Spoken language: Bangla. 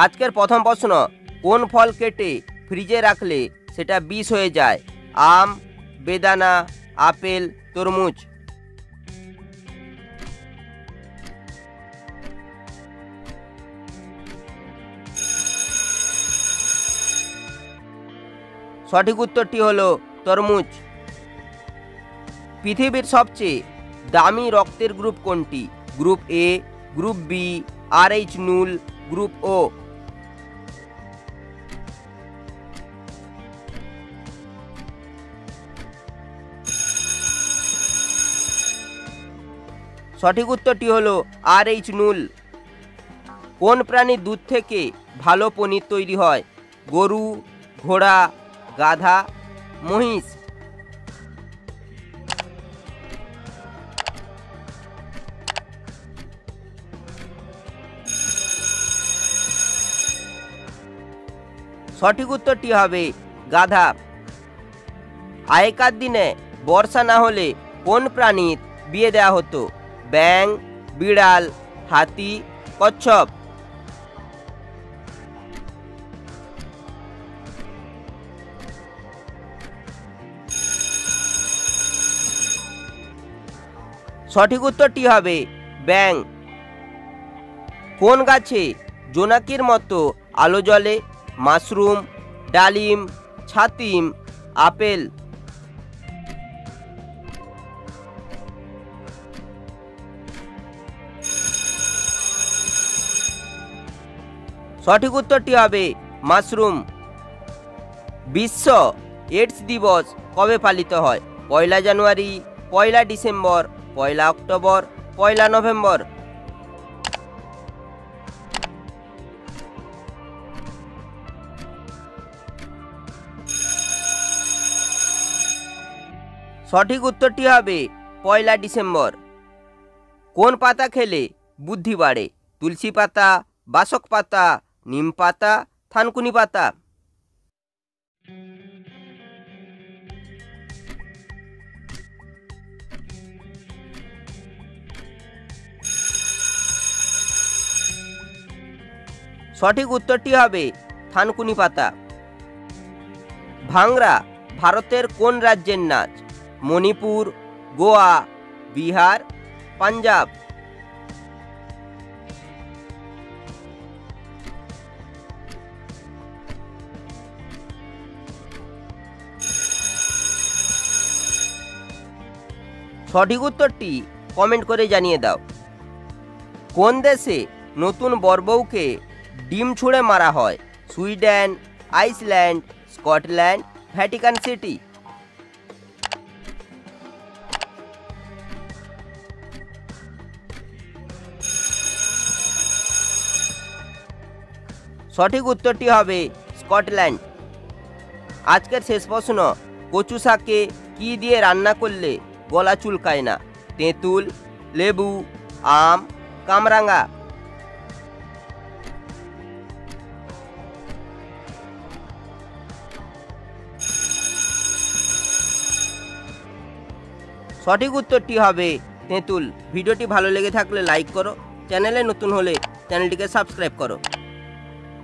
আজকের প্রথম প্রশ্ন, কোন ফল কেটে ফ্রিজে রাখলে সেটা বিষ হয়ে যায়? আম, বেদানা, আপেল, তরমুজ। সঠিক উত্তরটি হলো তরমুজ। পৃথিবীর সবচেয়ে দামি রক্তের গ্রুপ কোনটি? Group A, group B, RH null, group O. সঠিক উত্তরটি হলো RH নুল। কোন প্রাণীর দুধ থেকে ভালো পনির তৈরি হয়? গরু, ঘোড়া, গাধা, মহিষ। সঠিক উত্তরটি হবে গাধা। আগেকার দিনে বর্ষা না হলে কোন প্রাণীর বিয়ে দেওয়া হতো? ব্যাঙ, বিড়াল, হাতি, কচ্ছপ। সঠিক উত্তরটি হবে ব্যাঙ। কোন গাছে জোনাকির মতো আলো জ্বলে? মাশরুম, ডালিম, ছাতিম, আপেল। সঠিক উত্তরটি হবে মাশরুম। বিশ্ব এইডস দিবস কবে পালিত হয়? 1 জানুয়ারি, 1 ডিসেম্বর, 1 অক্টোবর, 1 নভেম্বর। সঠিক উত্তরটি হবে 1 ডিসেম্বর। কোন পাতা খেলে বুদ্ধি বাড়ে? তুলসী পাতা, বাসক পাতা, নিম পাতা, থানকুনি পাতা। সঠিক উত্তরটি হবে থানকুনি পাতা। ভাংরা ভারতের কোন রাজ্যের নাচ? মণিপুর, গোয়া, বিহার, পাঞ্জাব। সঠিক উত্তরটি কমেন্ট করে জানিয়ে দাও। কোন দেশে নতুন বরবউকে ডিম ছুঁড়ে মারা হয়? Sweden, Iceland, Scotland, Vatican city. সঠিক উত্তরটি হবে স্কটল্যান্ড। আজকের শেষ প্রশ্ন, কচু শাকে কি দিয়ে রান্না করলে গলা চুলকায় না? তেঁতুল, লেবু, আম, কামরাঙা। সঠিক উত্তরটি হবে তেঁতুল। ভিডিওটি ভালো লেগে থাকলে লাইক করো, চ্যানেলে নতুন হলে চ্যানেলটিকে সাবস্ক্রাইব করো।